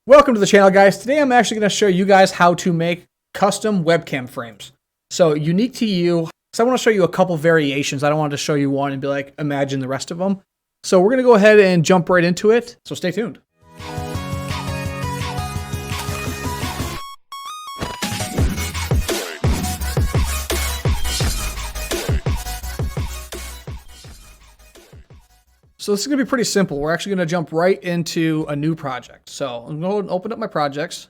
Welcome to the channel, guys. Today I'm actually going to show you guys how to make custom webcam frames. So unique to you. So I want to show you a couple variations. I don't want to show you one and be like, imagine the rest of them. So we're going to go ahead and jump right into it. So stay tuned. So this is going to be pretty simple. We're actually going to jump right into a new project. So I'm going to open up my projects.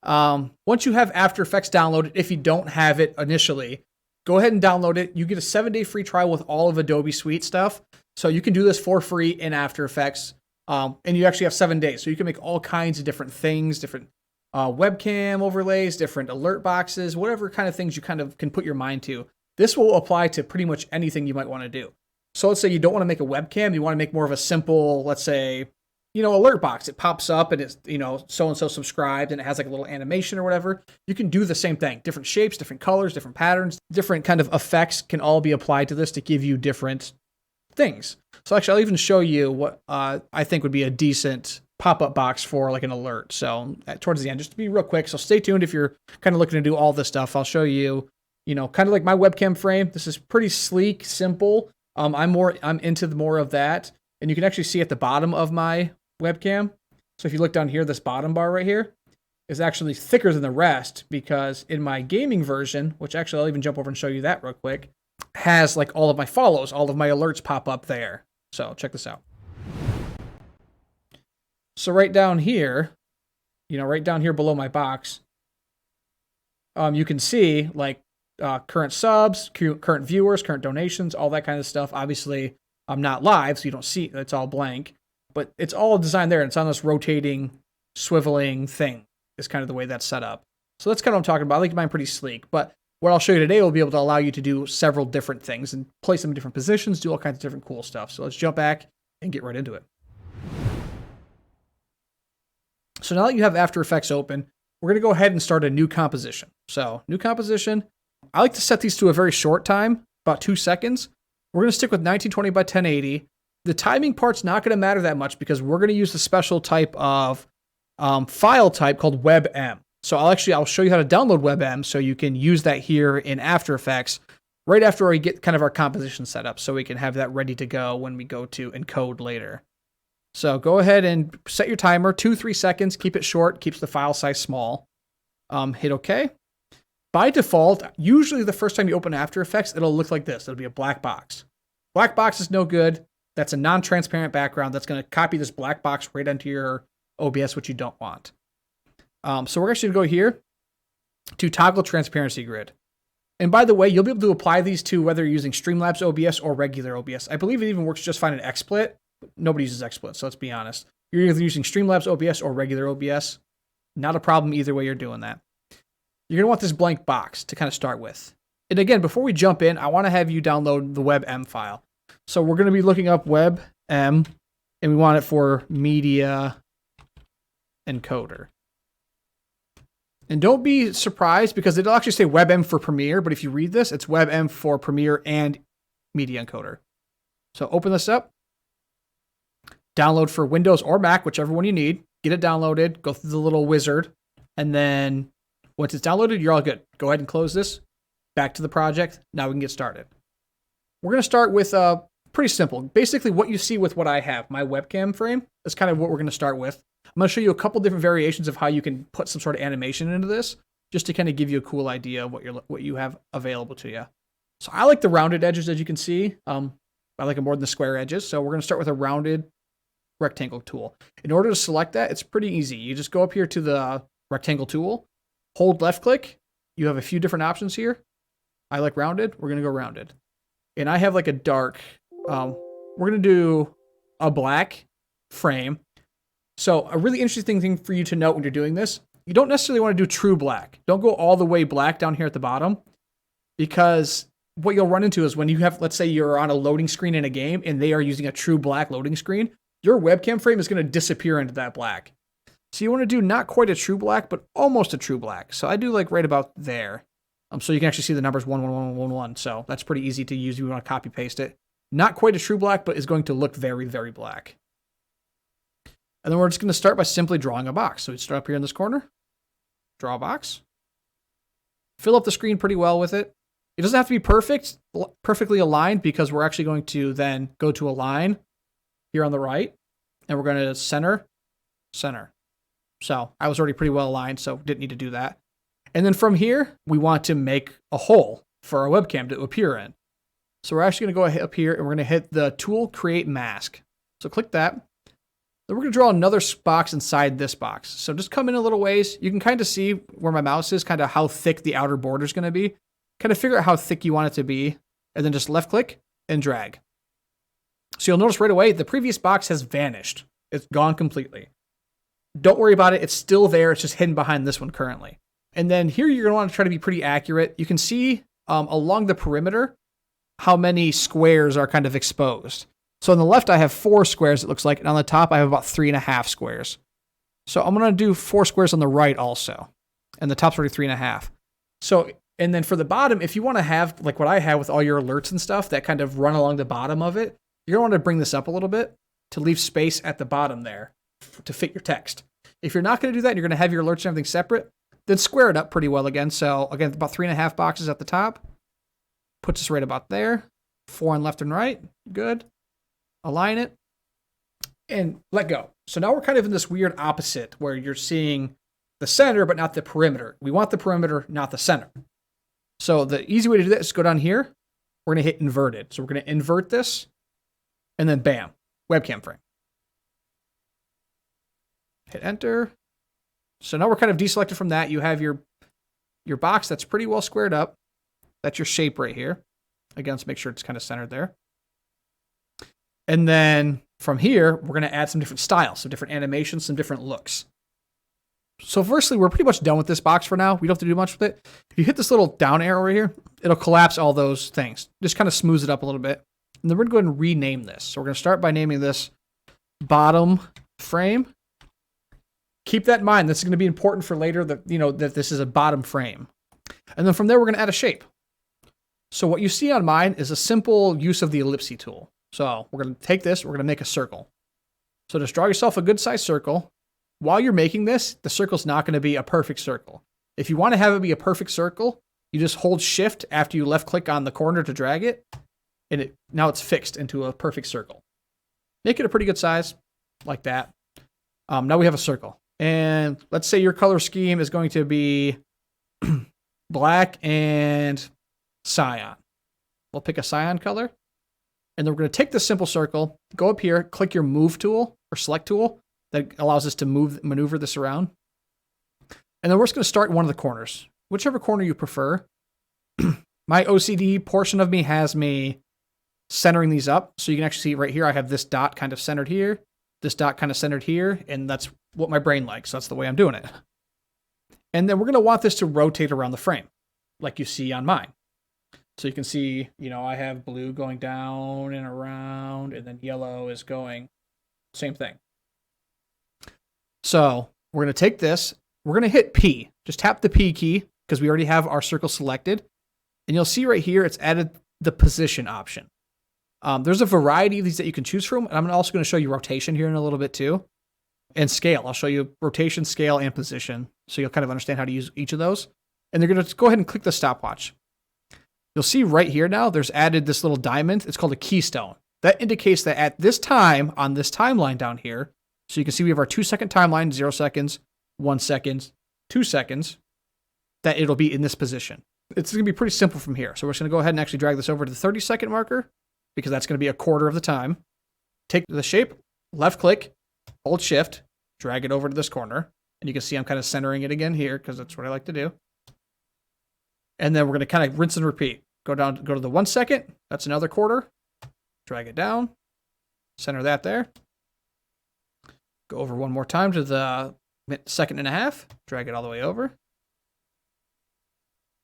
Once you have After Effects downloaded, if you don't have it initially, go ahead and download it. You get a 7-day free trial with all of Adobe Suite stuff. So you can do this for free in After Effects. And you actually have 7 days. So you can make all kinds of different things, different webcam overlays, different alert boxes, whatever kind of things you kind of can put your mind to. This will apply to pretty much anything you might want to do. So let's say you don't want to make a webcam, you want to make more of a simple, let's say, alert box. It pops up and it's, so-and-so subscribed and it has like a little animation or whatever. You can do the same thing. Different shapes, different colors, different patterns, different kind of effects can all be applied to this to give you different things. So actually, I'll even show you what I think would be a decent pop-up box for like an alert. So towards the end, just to be real quick. So stay tuned if you're kind of looking to do all this stuff. I'll show you, kind of like my webcam frame. This is pretty sleek, simple. I'm into more of that. And you can actually see at the bottom of my webcam. So if you look down here, this bottom bar right here is actually thicker than the rest because in my gaming version, which actually I'll even jump over and show you that real quick, has like all of my follows, all of my alerts pop up there. So check this out. So right down here, right down here below my box, you can see like current subs, current viewers, current donations, all that kind of stuff. Obviously, I'm not live, so you don't see it. It's all blank. But it's all designed there, and it's on this rotating, swiveling thing is kind of the way that's set up. So that's kind of what I'm talking about. I like mine pretty sleek. But what I'll show you today will be able to allow you to do several different things and place them in different positions, do all kinds of different cool stuff. So let's jump back and get right into it. So now that you have After Effects open, we're going to go ahead and start a new composition. So new composition. I like to set these to a very short time, about 2 seconds. We're going to stick with 1920 by 1080. The timing part's not going to matter that much because we're going to use the special type of file type called Webcam. So I'll show you how to download Webcam so you can use that here in After Effects right after we get kind of our composition set up so we can have that ready to go when we go to encode later. So go ahead and set your timer, 2-3 seconds, keep it short, keeps the file size small. Hit OK. By default, usually the first time you open After Effects, it'll look like this. It'll be a black box. Black box is no good. That's a non-transparent background. That's going to copy this black box right onto your OBS, which you don't want. So we're actually going to go here to toggle transparency grid. And by the way, you'll be able to apply these to whether you're using Streamlabs OBS or regular OBS. I believe it even works just fine in XSplit. Nobody uses XSplit, so let's be honest. You're either using Streamlabs OBS or regular OBS. Not a problem either way you're doing that. You're going to want this blank box to kind of start with. And again, before we jump in, I want to have you download the WebM file. So we're going to be looking up WebM, and we want it for Media Encoder. And don't be surprised because it'll actually say WebM for Premiere, but if you read this, it's WebM for Premiere and Media Encoder. So open this up. Download for Windows or Mac, whichever one you need. Get it downloaded. Go through the little wizard. And then once it's downloaded, you're all good. Go ahead and close this. Back to the project. Now we can get started. We're going to start with pretty simple. Basically, what you see with what I have, my webcam frame, is kind of what we're going to start with. I'm going to show you a couple different variations of how you can put some sort of animation into this, just to kind of give you a cool idea of what you have available to you. So I like the rounded edges, as you can see. I like them more than the square edges. So we're going to start with a rounded rectangle tool. In order to select that, it's pretty easy. You just go up here to the rectangle tool, hold left click. You have a few different options here. I like rounded. We're going to go rounded. And I have like a dark, we're going to do a black frame. So a really interesting thing for you to note when you're doing this, you don't necessarily want to do true black. Don't go all the way black down here at the bottom, because what you'll run into is when you have, let's say you're on a loading screen in a game and they are using a true black loading screen, your webcam frame is going to disappear into that black. So you want to do not quite a true black, but almost a true black. So I do like right about there. So you can actually see the numbers 11111. So that's pretty easy to use if you want to copy paste it. Not quite a true black, but is going to look very, very black. And then we're just going to start by simply drawing a box. So we start up here in this corner, draw a box, fill up the screen pretty well with it. It doesn't have to be perfectly aligned, because we're actually going to then go to align here on the right, and we're going to center. So I was already pretty well aligned, so didn't need to do that. And then from here, we want to make a hole for our webcam to appear in. So we're actually going to go ahead up here, and we're going to hit the tool create mask. So click that. Then we're going to draw another box inside this box. So just come in a little ways. You can kind of see where my mouse is, kind of how thick the outer border is going to be. Kind of figure out how thick you want it to be, and then just left click and drag. So you'll notice right away, the previous box has vanished. It's gone completely. Don't worry about it. It's still there. It's just hidden behind this one currently. And then here you're going to want to try to be pretty accurate. You can see along the perimeter how many squares are kind of exposed. So on the left, I have 4 squares, it looks like. And on the top, I have about 3.5 squares. So I'm going to do 4 squares on the right also. And the top's already 3.5. So, and then for the bottom, if you want to have, like what I have with all your alerts and stuff that kind of run along the bottom of it, you're going to want to bring this up a little bit to leave space at the bottom there to fit your text. If you're not going to do that, and you're going to have your alerts and everything separate, then square it up pretty well again. So again, about 3.5 boxes at the top. Puts us right about there. 4 on left and right. Good. Align it. And let go. So now we're kind of in this weird opposite where you're seeing the center, but not the perimeter. We want the perimeter, not the center. So the easy way to do that is go down here. We're going to hit inverted. So we're going to invert this. And then bam, webcam frame. Hit enter. So now we're kind of deselected from that. You have your box that's pretty well squared up. That's your shape right here. Again, let's make sure it's kind of centered there. And then from here, we're going to add some different styles, some different animations, some different looks. So firstly, we're pretty much done with this box for now. We don't have to do much with it. If you hit this little down arrow right here, it'll collapse all those things. Just kind of smooths it up a little bit. And then we're going to go ahead and rename this. So we're going to start by naming this bottom frame. Keep that in mind. This is going to be important for later, that this is a bottom frame. And then from there, we're going to add a shape. So what you see on mine is a simple use of the ellipse tool. So we're going to take this, we're going to make a circle. So just draw yourself a good sized circle. While you're making this, the circle's not going to be a perfect circle. If you want to have it be a perfect circle, you just hold shift after you left click on the corner to drag it. And now it's fixed into a perfect circle. Make it a pretty good size, like that. Now we have a circle. And let's say your color scheme is going to be black and cyan. We'll pick a cyan color. And then we're going to take this simple circle, go up here, click your move tool or select tool that allows us to maneuver this around. And then we're just going to start in one of the corners, whichever corner you prefer. My OCD portion of me has me centering these up. So you can actually see right here, I have this dot kind of centered here, this dot kind of centered here, and that's what my brain likes. So that's the way I'm doing it. And then we're going to want this to rotate around the frame, like you see on mine. So you can see, I have blue going down and around, and then yellow is going, same thing. So we're going to take this, we're going to hit P. Just tap the P key, because we already have our circle selected. And you'll see right here, it's added the position option. There's a variety of these that you can choose from. And I'm also going to show you rotation here in a little bit too. And scale. I'll show you rotation, scale, and position. So you'll kind of understand how to use each of those. And they're going to go ahead and click the stopwatch. You'll see right here now, there's added this little diamond. It's called a keystone. That indicates that at this time, on this timeline down here, so you can see we have our 2-second timeline, 0 seconds, 1 second, 2 seconds, that it'll be in this position. It's going to be pretty simple from here. So we're just going to go ahead and actually drag this over to the 30-second marker, because that's going to be a quarter of the time. Take the shape, left click, hold shift, drag it over to this corner. And you can see I'm kind of centering it again here, because that's what I like to do. And then we're going to kind of rinse and repeat. Go to the 1 second. That's another quarter. Drag it down. Center that there. Go over one more time to the 1.5 seconds. Drag it all the way over.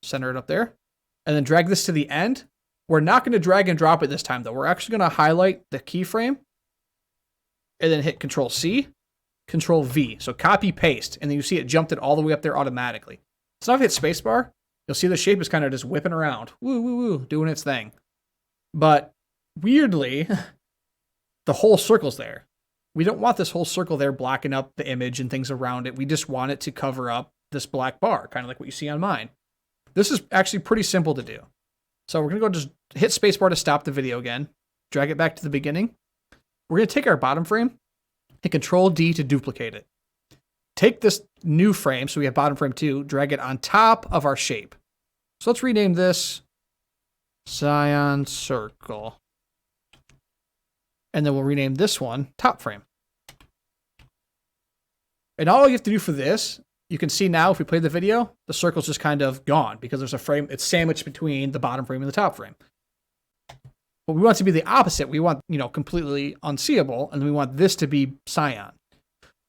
Center it up there. And then drag this to the end. We're not going to drag and drop it this time, though. We're actually going to highlight the keyframe. And then hit Control C, Control V. So copy, paste. And then you see it jumped it all the way up there automatically. So now if I hit spacebar, you'll see the shape is kind of just whipping around. Woo, woo, woo, doing its thing. But weirdly, the whole circle's there. We don't want this whole circle there blocking up the image and things around it. We just want it to cover up this black bar, kind of like what you see on mine. This is actually pretty simple to do. So we're going to go just hit spacebar to stop the video again. Drag it back to the beginning. We're going to take our bottom frame, hit Control D to duplicate it. Take this new frame, so we have bottom frame 2, drag it on top of our shape. So let's rename this Cyan Circle. And then we'll rename this one top frame. And all you have to do for this, you can see now if we play the video, the circle's just kind of gone because there's a frame, it's sandwiched between the bottom frame and the top frame. But we want it to be the opposite. We want, completely unseeable, and we want this to be cyan.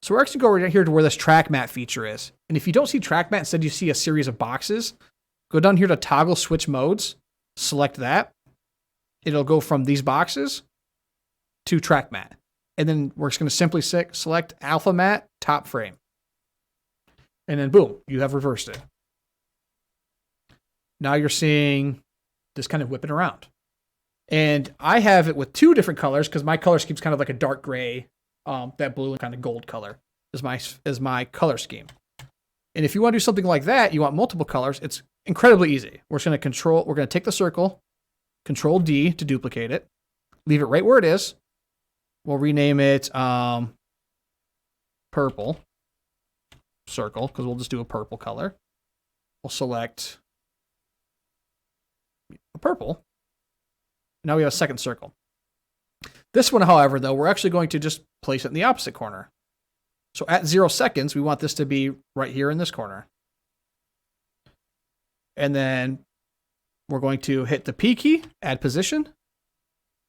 So we're actually going right here to where this track matte feature is. And if you don't see track matte, instead you see a series of boxes, go down here to toggle switch modes, select that. It'll go from these boxes to track matte. And then we're just going to simply select alpha matte top frame. And then boom, you have reversed it. Now you're seeing this kind of whipping around. And I have it with 2 different colors because my color scheme's kind of like a dark gray, that blue and kind of gold color is my color scheme. And if you want to do something like that, you want multiple colors, it's incredibly easy. We're going to take the circle, Control D to duplicate it, leave it right where it is. We'll rename it purple circle because we'll just do a purple color. We'll select a purple. Now we have a second circle. This one, however, though, we're actually going to just place it in the opposite corner. So at 0 seconds, we want this to be right here in this corner. And then we're going to hit the P key, add position.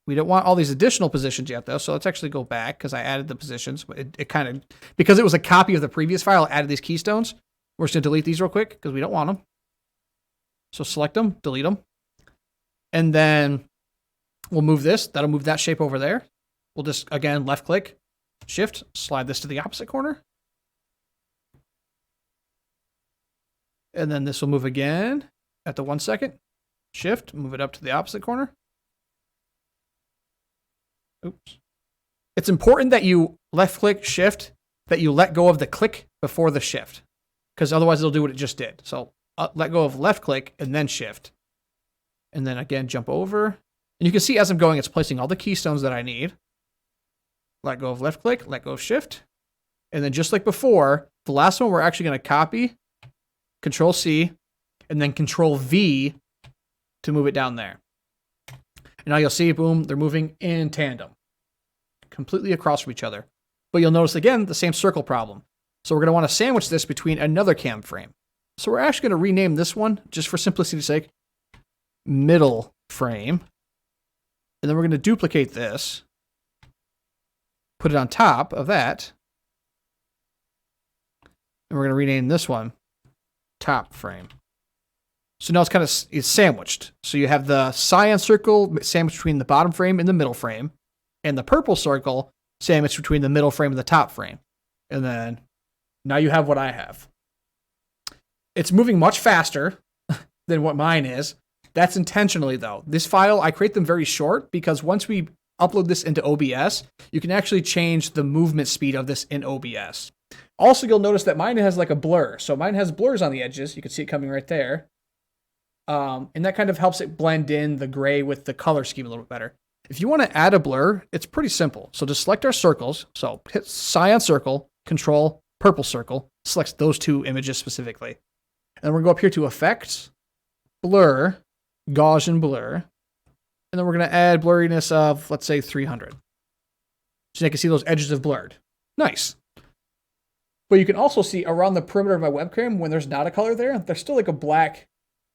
We don't want all these additional positions yet, though, so let's actually go back because I added the positions. It kind of, because it was a copy of the previous file, I added these keystones. We're just going to delete these real quick because we don't want them. So select them, delete them. And then we'll move this. That'll move that shape over there. We'll just, again, left click, shift, slide this to the opposite corner. And then this will move again at the 1 second. Shift, move it up to the opposite corner. Oops. It's important that you left click, shift, that you let go of the click before the shift, because otherwise it'll do what it just did. So let go of left click and then shift. And then again, jump over. And you can see as I'm going, it's placing all the keystones that I need. Let go of left click, let go of shift. And then just like before, the last one we're actually going to copy, Control C, and then Control V to move it down there. And now you'll see, boom, they're moving in tandem, completely across from each other. But you'll notice again, the same circle problem. So we're going to want to sandwich this between another cam frame. So we're actually going to rename this one, just for simplicity's sake, middle frame. And then we're going to duplicate this, put it on top of that. And we're going to rename this one top frame. So now it's sandwiched. So you have the cyan circle sandwiched between the bottom frame and the middle frame, and the purple circle sandwiched between the middle frame and the top frame. And then now you have what I have. It's moving much faster than what mine is. That's intentionally, though. This file, I create them very short because once we upload this into OBS, you can actually change the movement speed of this in OBS. Also, you'll notice that mine has like a blur. So mine has blurs on the edges. You can see it coming right there. And that kind of helps it blend in the gray with the color scheme a little bit better. If you want to add a blur, it's pretty simple. So just select our circles. So hit cyan circle, control purple circle, selects those 2 images specifically. And then we're going to go up here to effects, blur, Gaussian blur. And then we're going to add blurriness of, let's say, 300. So you can see those edges have blurred. Nice. But you can also see around the perimeter of my webcam, when there's not a color there, there's still like a black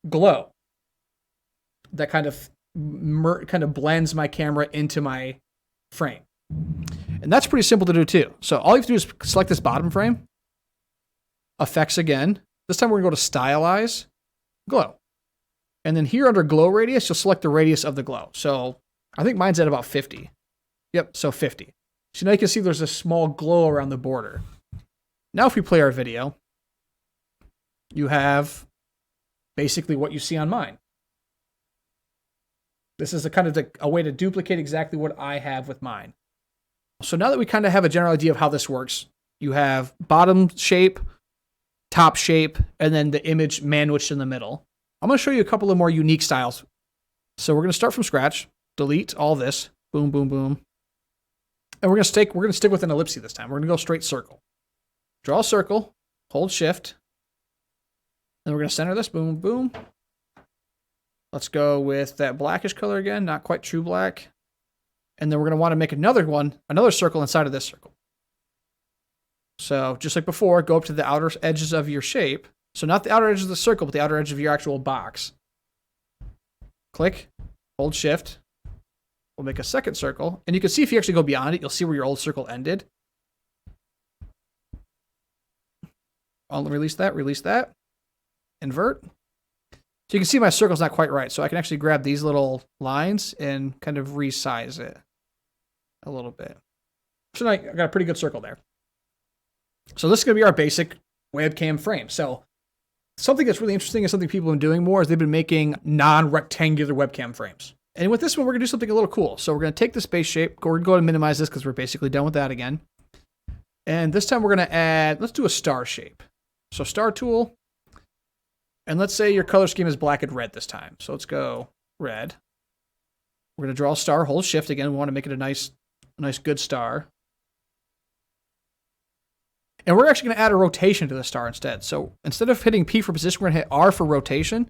glow that kind of blends my camera into my frame. And that's pretty simple to do too. So all you have to do is select this bottom frame, effects again. This time we're going to go to stylize, glow. And then here under glow radius, you'll select the radius of the glow. So I think mine's at about 50. Yep, so 50. So now you can see there's a small glow around the border. Now if we play our video, you have basically what you see on mine. This is a way to duplicate exactly what I have with mine. So now that we kind of have a general idea of how this works, you have bottom shape, top shape, and then the image manwiched in the middle. I'm going to show you a couple of more unique styles. So we're going to start from scratch, delete all this, boom, boom, boom. And we're going to stick with an ellipse this time. We're going to go straight circle. Draw a circle, hold shift, and we're going to center this, boom, boom. Let's go with that blackish color again, not quite true black. And then we're going to want to make another circle inside of this circle. So just like before, go up to the outer edges of your shape. So not the outer edges of the circle, but the outer edge of your actual box. Click, hold shift. We'll make a second circle. And you can see if you actually go beyond it, you'll see where your old circle ended. I'll release that, invert. So you can see my circle's not quite right. So I can actually grab these little lines and kind of resize it a little bit. So now I got a pretty good circle there. So this is going to be our basic webcam frame. So something that's really interesting and something people have been doing more is they've been making non-rectangular webcam frames. And with this one, we're going to do something a little cool. So we're going to take this base shape. We're going to go ahead and minimize this because we're basically done with that again. And this time we're going to add, let's do a star shape. So star tool. And let's say your color scheme is black and red this time. So let's go red. We're going to draw a star, hold shift again. We want to make it a nice good star. And we're actually going to add a rotation to the star instead. So instead of hitting P for position, we're going to hit R for rotation.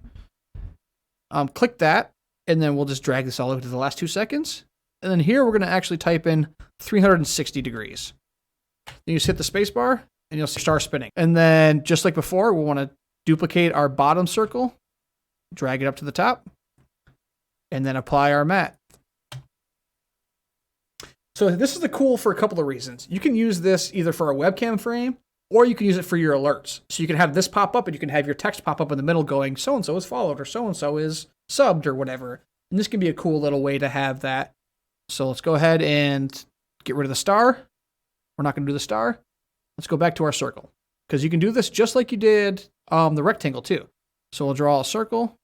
Click that, and then we'll just drag this all over to the last 2 seconds. And then here we're going to actually type in 360 degrees. Then you just hit the space bar, and you'll see star spinning. And then just like before, we'll want to duplicate our bottom circle, drag it up to the top, and then apply our matte. So this is cool for a couple of reasons. You can use this either for a webcam frame, or you can use it for your alerts. So you can have this pop up, and you can have your text pop up in the middle going, so-and-so is followed, or so-and-so is subbed, or whatever. And this can be a cool little way to have that. So let's go ahead and get rid of the star. We're not going to do the star. Let's go back to our circle. Because you can do this just like you did the rectangle too. So we'll draw a circle,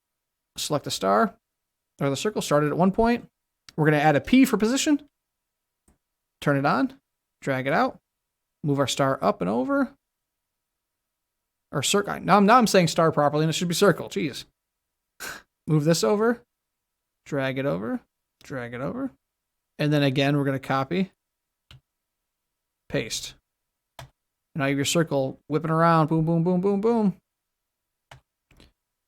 select the star, or the circle started at one point. We're going to add a P for position. Turn it on, drag it out, move our star up and over. Or circle. Now I'm saying star properly, and it should be circle. Jeez. Move this over, drag it over, drag it over. And then again, we're going to copy, paste. Now you have your circle whipping around, boom, boom, boom, boom, boom.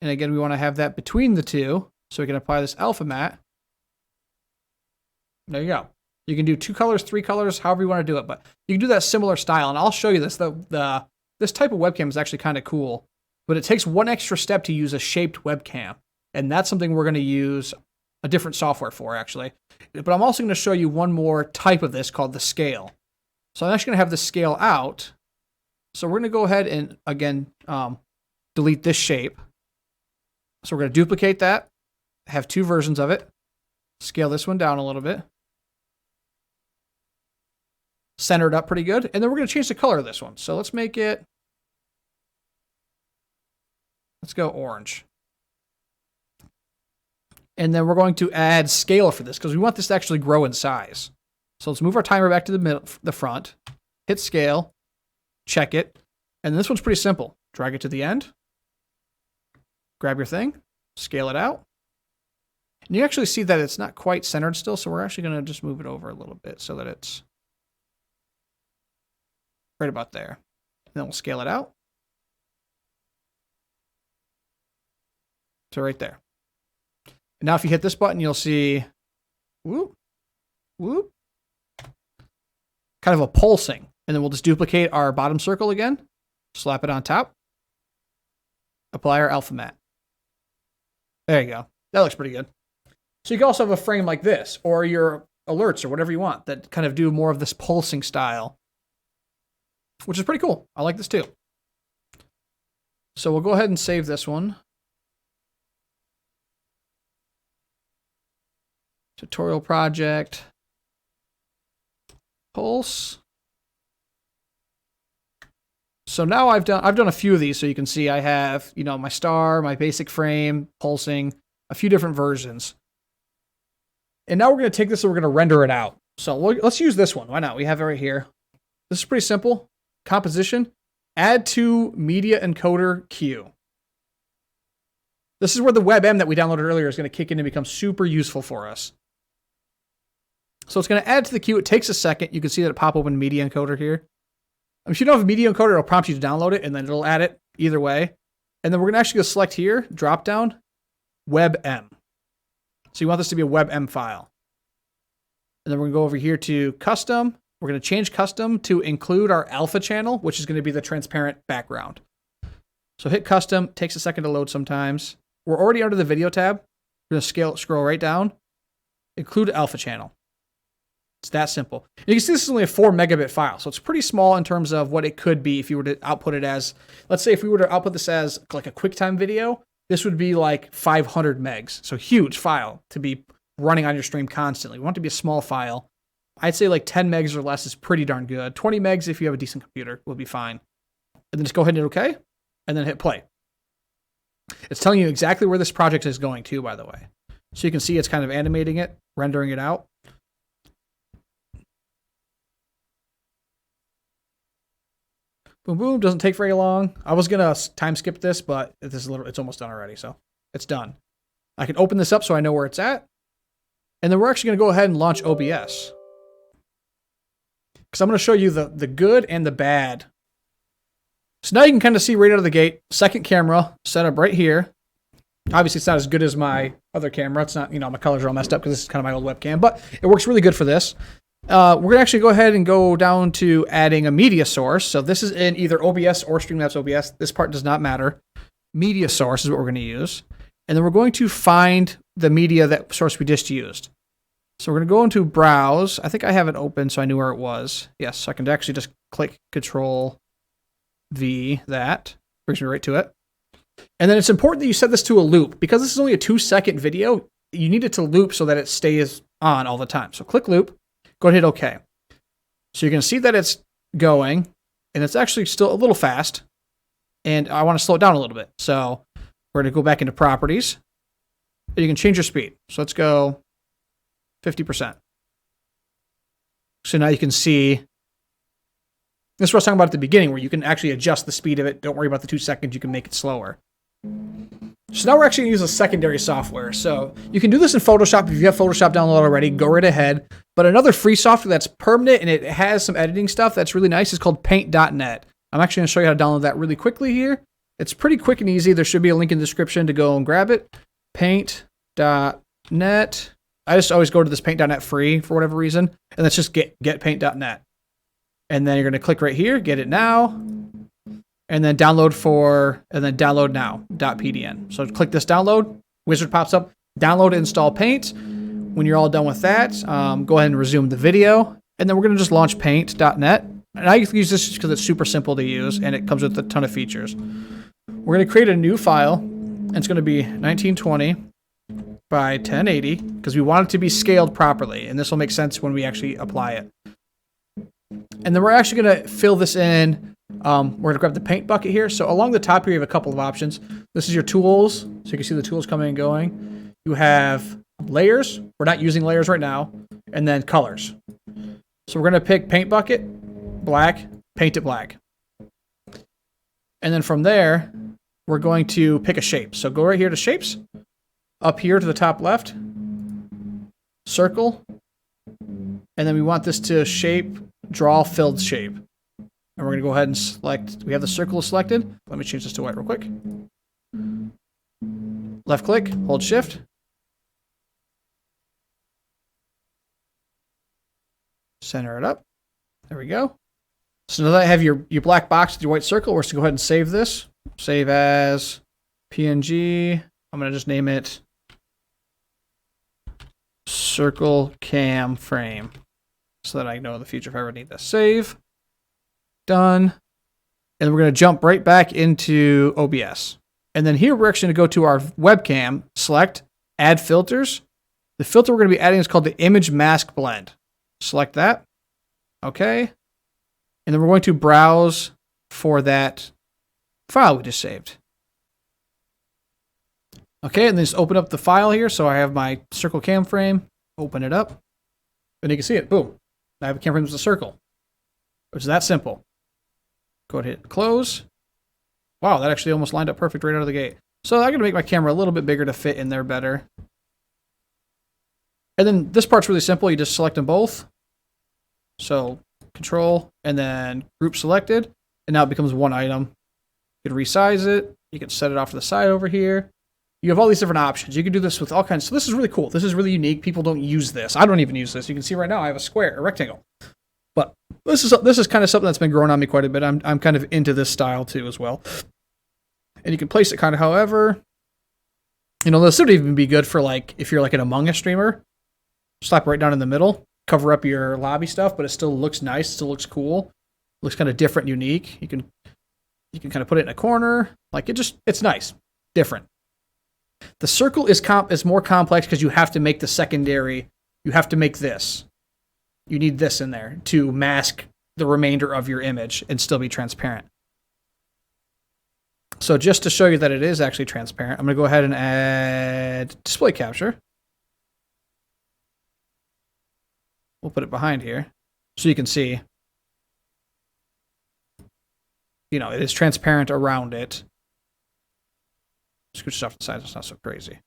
And again, we want to have that between the two, so we can apply this alpha matte. There you go. You can do 2 colors, 3 colors, however you want to do it, but you can do that similar style, and I'll show you this. This type of webcam is actually kind of cool, but it takes one extra step to use a shaped webcam, and that's something we're going to use a different software for, actually. But I'm also going to show you one more type of this called the scale. So I'm actually going to have the scale out. So we're going to go ahead and, again, delete this shape. So we're going to duplicate that, have 2 versions of it, scale this one down a little bit, center it up pretty good, and then we're going to change the color of this one. So let's make it, let's go orange. And then we're going to add scale for this because we want this to actually grow in size. So let's move our timer back to the middle, the front, hit scale, check it, and this one's pretty simple. Drag it to the end, grab your thing, scale it out. And you actually see that it's not quite centered still, so we're actually going to just move it over a little bit so that it's right about there. And then we'll scale it out to right there. And now if you hit this button, you'll see whoop, whoop, kind of a pulsing. And then we'll just duplicate our bottom circle again, slap it on top, apply our alpha matte. There you go. That looks pretty good. So you can also have a frame like this, or your alerts, or whatever you want, that kind of do more of this pulsing style, which is pretty cool. I like this too. So we'll go ahead and save this one. Tutorial project, pulse. So now I've done a few of these, so you can see I have, my star, my basic frame, pulsing, a few different versions. And now we're going to take this and we're going to render it out. So let's use this one. Why not? We have it right here. This is pretty simple. Composition. Add to media encoder queue. This is where the WebM that we downloaded earlier is going to kick in and become super useful for us. So it's going to add to the queue. It takes a second. You can see that it pop open media encoder here. If you don't have a media encoder, it'll prompt you to download it, and then it'll add it either way. And then we're going to actually go select here, drop down, WebM. So you want this to be a WebM file. And then we're going to go over here to custom. We're going to change custom to include our alpha channel, which is going to be the transparent background. So hit custom. Takes a second to load sometimes. We're already under the video tab. We're going to scroll right down. Include alpha channel. It's that simple. You can see this is only a 4 megabit file, so it's pretty small in terms of what it could be if you were to output it as, let's say if we were to output this as like a QuickTime video, this would be like 500 megs. So huge file to be running on your stream constantly. We want it to be a small file. I'd say like 10 megs or less is pretty darn good. 20 megs if you have a decent computer will be fine. And then just go ahead and hit OK, and then hit play. It's telling you exactly where this project is going to, by the way. So you can see it's kind of animating it, rendering it out. Boom, boom. Doesn't take very long. I was going to time skip this, but it's almost done already, so it's done. I can open this up so I know where it's at. And then we're actually going to go ahead and launch OBS. Because I'm going to show you the good and the bad. So now you can kind of see right out of the gate, second camera set up right here. Obviously, it's not as good as my other camera. It's not, my colors are all messed up because this is kind of my old webcam, but it works really good for this. We're going to actually go ahead and go down to adding a media source. So this is in either OBS or Streamlabs OBS. This part does not matter. Media source is what we're going to use. And then we're going to find the media that source we just used. So we're going to go into browse. I think I have it open, so I knew where it was. Yes, so I can actually just click Control V, that. Brings me right to it. And then it's important that you set this to a loop. Because this is only a 2-second video, you need it to loop so that it stays on all the time. So click loop. Go ahead and hit OK. So you're going to see that it's going, and it's actually still a little fast. And I want to slow it down a little bit. So we're going to go back into properties. And you can change your speed. So let's go 50%. So now you can see, this is what I was talking about at the beginning, where you can actually adjust the speed of it. Don't worry about the 2 seconds. You can make it slower. So now we're actually going to use a secondary software. So you can do this in Photoshop. If you have Photoshop downloaded already, go right ahead. But another free software that's permanent and it has some editing stuff that's really nice is called Paint.net. I'm actually going to show you how to download that really quickly here. It's pretty quick and easy. There should be a link in the description to go and grab it. Paint.net. I just always go to this Paint.net free for whatever reason. And let's just get Paint.net. And then you're going to click right here, get it now. And then download now.pdn. So click this download, wizard pops up, download and install Paint. When you're all done with that, go ahead and resume the video. And then we're going to just launch Paint.net. And I use this just because it's super simple to use and it comes with a ton of features. We're going to create a new file, and it's going to be 1920 by 1080 because we want it to be scaled properly. And this will make sense when we actually apply it. And then we're actually going to fill this in. We're going to grab the paint bucket here. So along the top here, you have a couple of options. This is your tools. So you can see the tools coming and going. You have layers. We're not using layers right now. And then colors. So we're going to pick paint bucket, black, paint it black. And then from there, we're going to pick a shape. So go right here to shapes. Up here to the top left. Circle. And then we want this to shape, draw filled shape. And we're going to go ahead and select, we have the circle selected. Let me change this to white real quick. Left click, hold shift. Center it up. There we go. So now that I have your black box with your white circle, we're going to go ahead and save this. Save as PNG. I'm going to just name it Circle Cam Frame so that I know in the future if I ever need this. Save. Done. And we're going to jump right back into OBS. And then here we're actually going to go to our webcam, select, add filters. The filter we're going to be adding is called the image mask blend. Select that. Okay. And then we're going to browse for that file we just saved. Okay, and then just open up the file here. So I have my circle cam frame. Open it up. And you can see it. Boom. I have a camera frame as a circle. It's that simple. Go ahead and hit close. Wow, that actually almost lined up perfect right out of the gate. So I'm going to make my camera a little bit bigger to fit in there better. And then this part's really simple. You just select them both. So control and then group selected. And now it becomes one item. You can resize it. You can set it off to the side over here. You have all these different options. You can do this with all kinds. So this is really cool. This is really unique. People don't use this. I don't even use this. You can see right now I have a rectangle. But this is kind of something that's been growing on me quite a bit. I'm kind of into this style too as well. And you can place it kind of however. You know, this would even be good for like if you're like an Among Us streamer. Slap right down in the middle. Cover up your lobby stuff, but it still looks nice. Still looks cool. Looks kind of different and unique. You can kind of put it in a corner. Like it's nice. Different. The circle is more complex because you have to make the secondary. You have to make this. You need this in there to mask the remainder of your image and still be transparent. So just to show you that it is actually transparent, I'm going to go ahead and add display capture. We'll put it behind here so you can see, you know, it is transparent around it. Scooch stuff to the side, it's not so crazy.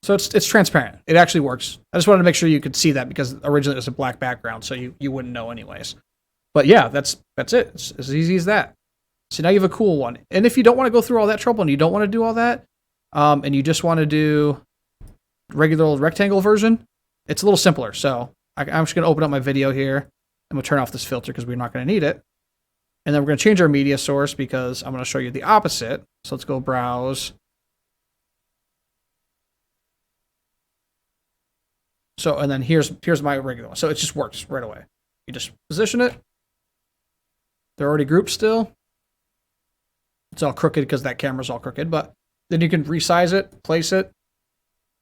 So it's transparent. It actually works. I just wanted to make sure you could see that because originally it was a black background, so you wouldn't know anyways. But yeah, that's it. It's as easy as that. So now you have a cool one. And if you don't want to go through all that trouble and you don't want to do all that, and you just want to do regular old rectangle version, it's a little simpler. So I'm just going to open up my video here. I'm going to turn off this filter because we're not going to need it. And then we're going to change our media source because I'm going to show you the opposite. So let's go browse. So, and then here's my regular one. So it just works right away. You just position it. They're already grouped still. It's all crooked because that camera's all crooked, but then you can resize it, place it.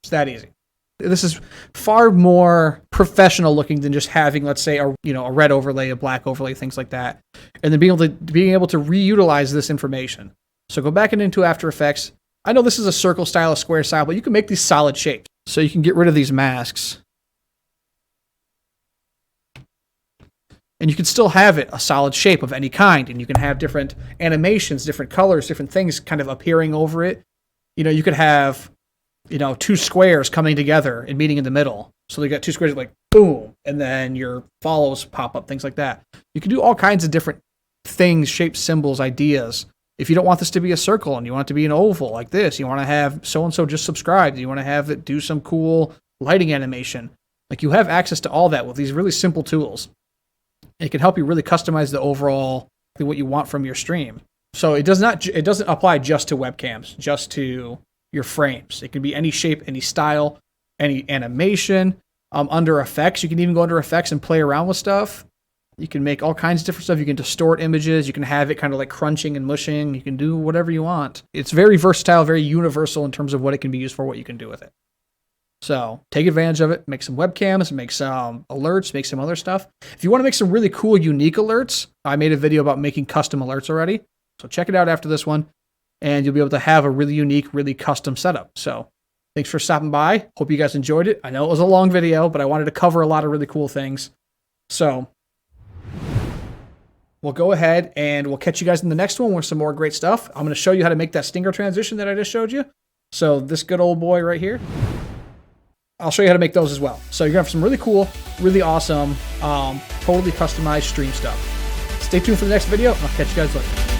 It's that easy. This is far more professional looking than just having, let's say, a red overlay, a black overlay, things like that. And then being able to reutilize this information. So go back into After Effects. I know this is a circle style, a square style, but you can make these solid shapes. So you can get rid of these masks. And you can still have it a solid shape of any kind. And you can have different animations, different colors, different things kind of appearing over it. You know, you could have, two squares coming together and meeting in the middle. So you got two squares like boom, and then your follows pop up, things like that. You can do all kinds of different things, shapes, symbols, ideas. If you don't want this to be a circle and you want it to be an oval like this, you want to have so-and-so just subscribed, you want to have it do some cool lighting animation. Like you have access to all that with these really simple tools. It can help you really customize the overall what you want from your stream. So it doesn't apply just to webcams, just to your frames. It can be any shape, any style, any animation. Under effects, you can even go under effects and play around with stuff. You can make all kinds of different stuff. You can distort images. You can have it kind of like crunching and mushing. You can do whatever you want. It's very versatile, very universal in terms of what it can be used for, what you can do with it. So take advantage of it. Make some webcams, make some alerts, make some other stuff. If you want to make some really cool, unique alerts, I made a video about making custom alerts already. So check it out after this one, and you'll be able to have a really unique, really custom setup. So thanks for stopping by. Hope you guys enjoyed it. I know it was a long video, but I wanted to cover a lot of really cool things. So we'll go ahead and we'll catch you guys in the next one with some more great stuff. I'm going to show you how to make that stinger transition that I just showed you. So this good old boy right here, I'll show you how to make those as well. So you're going to have some really cool, really awesome, totally customized stream stuff. Stay tuned for the next video. I'll catch you guys later.